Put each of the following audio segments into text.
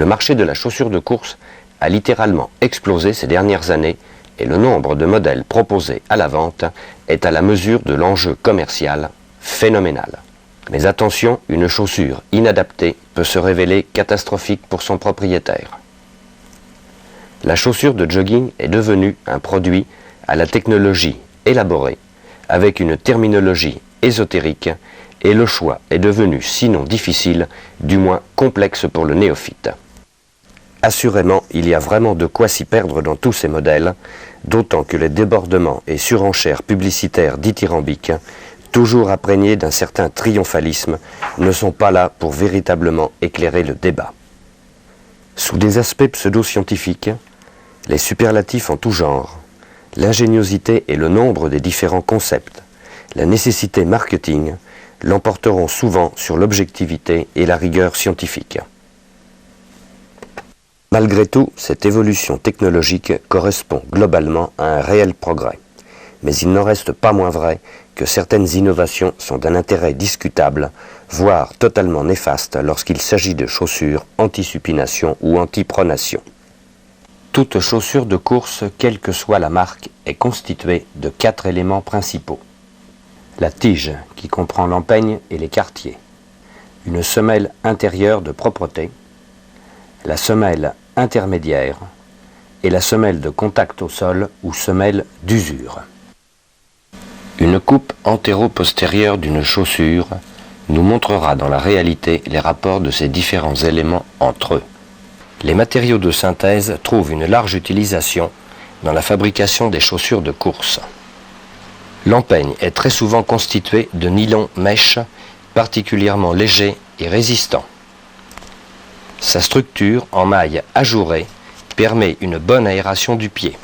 Le marché de la chaussure de course a littéralement explosé ces dernières années et le nombre de modèles proposés à la vente est à la mesure de l'enjeu commercial phénoménal. Mais attention, une chaussure inadaptée peut se révéler catastrophique pour son propriétaire. La chaussure de jogging est devenue un produit à la technologie élaborée, avec une terminologie ésotérique, et le choix est devenu sinon difficile, du moins complexe pour le néophyte. Assurément, il y a vraiment de quoi s'y perdre dans tous ces modèles, d'autant que les débordements et surenchères publicitaires dithyrambiques, toujours imprégnés d'un certain triomphalisme, ne sont pas là pour véritablement éclairer le débat. Sous des aspects pseudo-scientifiques, les superlatifs en tout genre, l'ingéniosité et le nombre des différents concepts, la nécessité marketing, l'emporteront souvent sur l'objectivité et la rigueur scientifique. Malgré tout, cette évolution technologique correspond globalement à un réel progrès. Mais il n'en reste pas moins vrai que certaines innovations sont d'un intérêt discutable, voire totalement néfaste lorsqu'il s'agit de chaussures anti-supination ou anti-pronation. Toute chaussure de course, quelle que soit la marque, est constituée de 4 éléments principaux. La tige, qui comprend l'empeigne et les quartiers. Une semelle intérieure de propreté. La semelle intermédiaire. Et la semelle de contact au sol ou semelle d'usure. Une coupe antéro-postérieure d'une chaussure nous montrera dans la réalité les rapports de ces différents éléments entre eux. Les matériaux de synthèse trouvent une large utilisation dans la fabrication des chaussures de course. L'empeigne est très souvent constituée de nylon mèche particulièrement léger et résistant. Sa structure en maille ajourée permet une bonne aération du pied.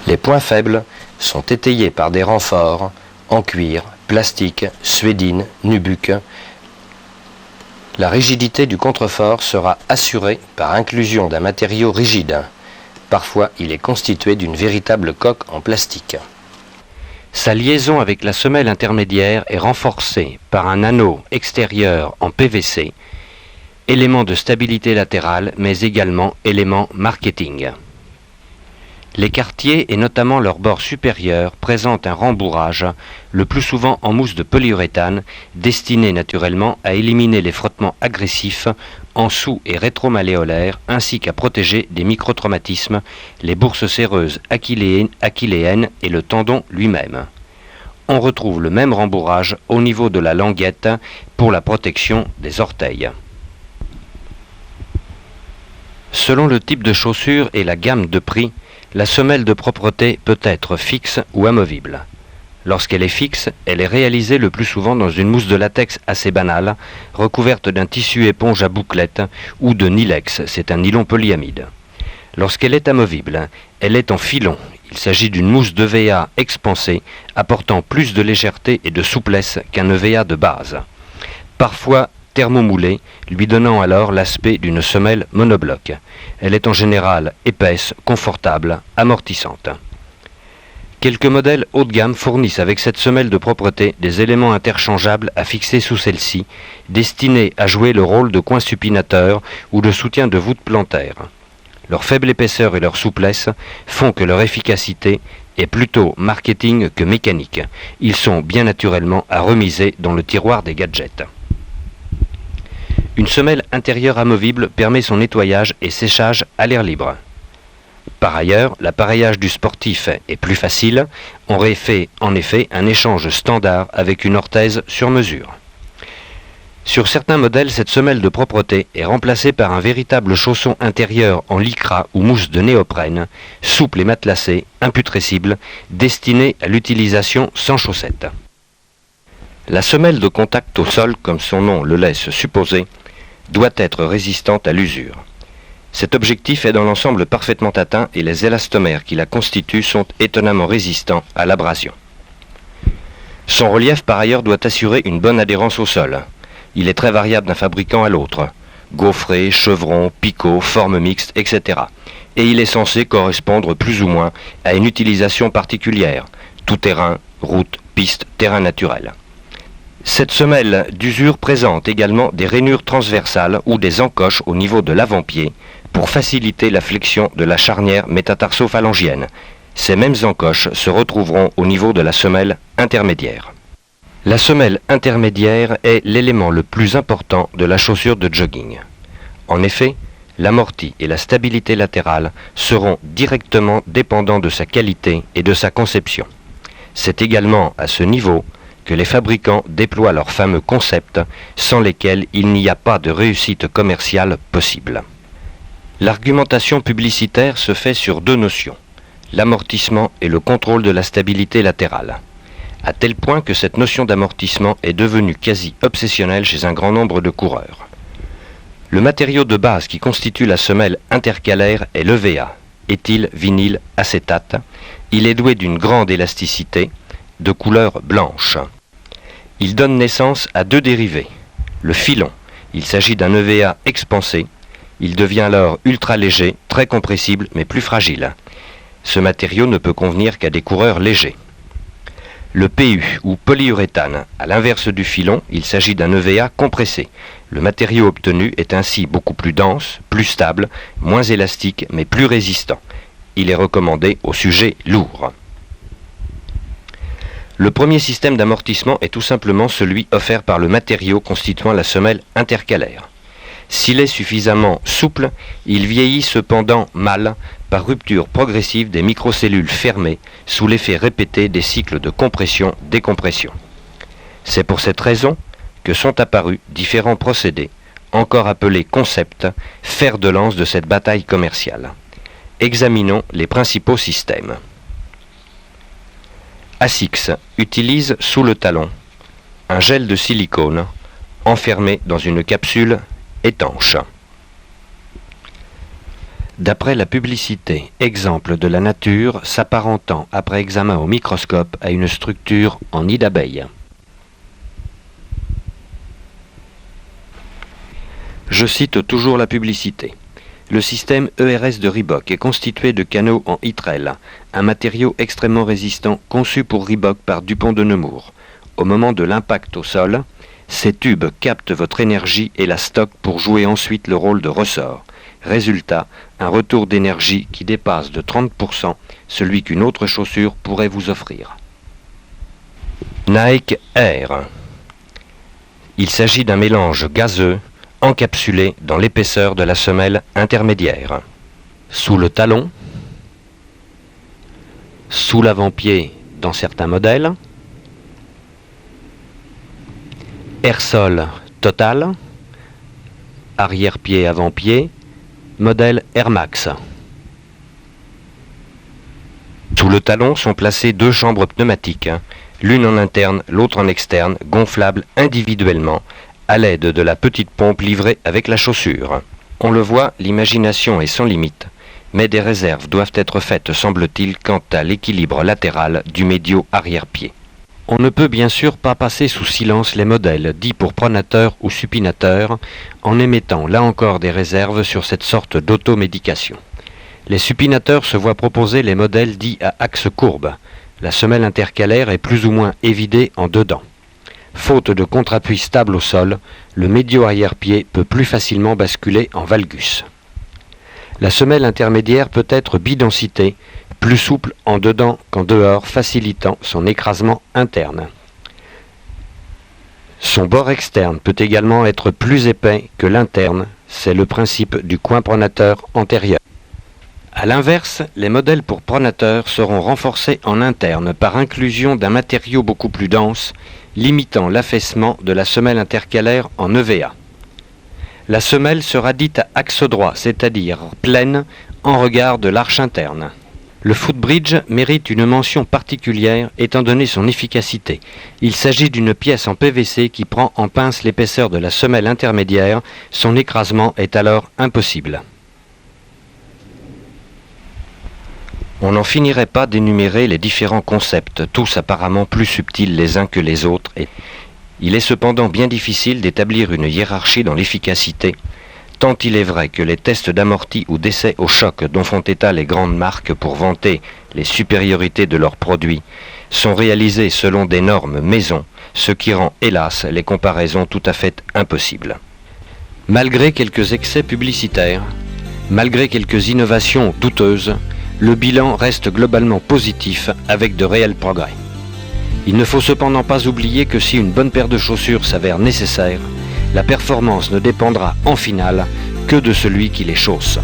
Les points faibles sont étayés par des renforts en cuir, plastique, suédine, nubuck. La rigidité du contrefort sera assurée par inclusion d'un matériau rigide. Parfois, il est constitué d'une véritable coque en plastique. Sa liaison avec la semelle intermédiaire est renforcée par un anneau extérieur en PVC, élément de stabilité latérale, mais également élément marketing. Les quartiers et notamment leur bord supérieur présentent un rembourrage, le plus souvent en mousse de polyuréthane, destiné naturellement à éliminer les frottements agressifs en sous- et rétromalléolaires, ainsi qu'à protéger des microtraumatismes, les bourses séreuses achilléennes et le tendon lui-même. On retrouve le même rembourrage au niveau de la languette pour la protection des orteils. Selon le type de chaussure et la gamme de prix, la semelle de propreté peut être fixe ou amovible. Lorsqu'elle est fixe, elle est réalisée le plus souvent dans une mousse de latex assez banale, recouverte d'un tissu éponge à bouclette ou de Nylex, c'est un nylon polyamide. Lorsqu'elle est amovible, elle est en filon. Il s'agit d'une mousse d'EVA expansée, apportant plus de légèreté et de souplesse qu'un EVA de base. Parfois thermomoulée, lui donnant alors l'aspect d'une semelle monobloc. Elle est en général épaisse, confortable, amortissante. Quelques modèles haut de gamme fournissent avec cette semelle de propreté des éléments interchangeables à fixer sous celle-ci, destinés à jouer le rôle de coin supinateur ou de soutien de voûte plantaire. Leur faible épaisseur et leur souplesse font que leur efficacité est plutôt marketing que mécanique. Ils sont bien naturellement à remiser dans le tiroir des gadgets. Une semelle intérieure amovible permet son nettoyage et séchage à l'air libre. Par ailleurs, l'appareillage du sportif est plus facile. On fait en effet un échange standard avec une orthèse sur mesure. Sur certains modèles, cette semelle de propreté est remplacée par un véritable chausson intérieur en lycra ou mousse de néoprène, souple et matelassé, imputrescible, destiné à l'utilisation sans chaussettes. La semelle de contact au sol, comme son nom le laisse supposer, doit être résistante à l'usure. Cet objectif est dans l'ensemble parfaitement atteint et les élastomères qui la constituent sont étonnamment résistants à l'abrasion. Son relief par ailleurs doit assurer une bonne adhérence au sol. Il est très variable d'un fabricant à l'autre, gaufré, chevron, picot, forme mixte, etc. Et il est censé correspondre plus ou moins à une utilisation particulière, tout terrain, route, piste, terrain naturel. Cette semelle d'usure présente également des rainures transversales ou des encoches au niveau de l'avant-pied pour faciliter la flexion de la charnière métatarso-phalangienne. Ces mêmes encoches se retrouveront au niveau de la semelle intermédiaire. La semelle intermédiaire est l'élément le plus important de la chaussure de jogging. En effet, l'amorti et la stabilité latérale seront directement dépendants de sa qualité et de sa conception. C'est également à ce niveau que les fabricants déploient leurs fameux concepts sans lesquels il n'y a pas de réussite commerciale possible. L'argumentation publicitaire se fait sur deux notions, l'amortissement et le contrôle de la stabilité latérale, à tel point que cette notion d'amortissement est devenue quasi obsessionnelle chez un grand nombre de coureurs. Le matériau de base qui constitue la semelle intercalaire est l'EVA, éthylvinyle-acétate. Il est doué d'une grande élasticité, de couleur blanche. Il donne naissance à deux dérivés. Le filon, il s'agit d'un EVA expansé. Il devient alors ultra léger, très compressible mais plus fragile. Ce matériau ne peut convenir qu'à des coureurs légers. Le PU ou polyuréthane, à l'inverse du filon, il s'agit d'un EVA compressé. Le matériau obtenu est ainsi beaucoup plus dense, plus stable, moins élastique mais plus résistant. Il est recommandé aux sujets lourds. Le premier système d'amortissement est tout simplement celui offert par le matériau constituant la semelle intercalaire. S'il est suffisamment souple, il vieillit cependant mal par rupture progressive des microcellules fermées sous l'effet répété des cycles de compression-décompression. C'est pour cette raison que sont apparus différents procédés, encore appelés concepts, fer de lance de cette bataille commerciale. Examinons les principaux systèmes. ASICS utilise sous le talon un gel de silicone enfermé dans une capsule étanche. D'après la publicité, exemple de la nature s'apparentant après examen au microscope à une structure en nid d'abeille. Je cite toujours la publicité. Le système ERS de Reebok est constitué de canaux en ITREL, un matériau extrêmement résistant conçu pour Reebok par Dupont de Nemours. Au moment de l'impact au sol, ces tubes captent votre énergie et la stockent pour jouer ensuite le rôle de ressort. Résultat, un retour d'énergie qui dépasse de 30% celui qu'une autre chaussure pourrait vous offrir. Nike Air. Il s'agit d'un mélange gazeux encapsulé dans l'épaisseur de la semelle intermédiaire. Sous le talon, sous l'avant-pied dans certains modèles, Airsol total, arrière-pied, avant-pied, modèle Air Max. Sous le talon sont placées deux chambres pneumatiques, l'une en interne, l'autre en externe, gonflables individuellement, à l'aide de la petite pompe livrée avec la chaussure. On le voit, l'imagination est sans limite, mais des réserves doivent être faites, semble-t-il, quant à l'équilibre latéral du médio arrière-pied. On ne peut bien sûr pas passer sous silence les modèles dits pour pronateurs ou supinateurs, en émettant là encore des réserves sur cette sorte d'automédication. Les supinateurs se voient proposer les modèles dits à axe courbe. La semelle intercalaire est plus ou moins évidée en dedans. Faute de contre-appui stable au sol, le médio-arrière-pied peut plus facilement basculer en valgus. La semelle intermédiaire peut être bidensité, plus souple en dedans qu'en dehors, facilitant son écrasement interne. Son bord externe peut également être plus épais que l'interne, c'est le principe du coin pronateur antérieur. A l'inverse, les modèles pour pronateurs seront renforcés en interne par inclusion d'un matériau beaucoup plus dense, limitant l'affaissement de la semelle intercalaire en EVA. La semelle sera dite à axe droit, c'est-à-dire pleine en regard de l'arche interne. Le footbridge mérite une mention particulière étant donné son efficacité. Il s'agit d'une pièce en PVC qui prend en pince l'épaisseur de la semelle intermédiaire. Son écrasement est alors impossible. On n'en finirait pas d'énumérer les différents concepts, tous apparemment plus subtils les uns que les autres. Il est cependant bien difficile d'établir une hiérarchie dans l'efficacité, tant il est vrai que les tests d'amorti ou d'essai au choc dont font état les grandes marques pour vanter les supériorités de leurs produits sont réalisées selon des normes maison, ce qui rend hélas les comparaisons tout à fait impossibles. Malgré quelques excès publicitaires, malgré quelques innovations douteuses, le bilan reste globalement positif avec de réels progrès. Il ne faut cependant pas oublier que si une bonne paire de chaussures s'avère nécessaire, la performance ne dépendra en finale que de celui qui les chausse.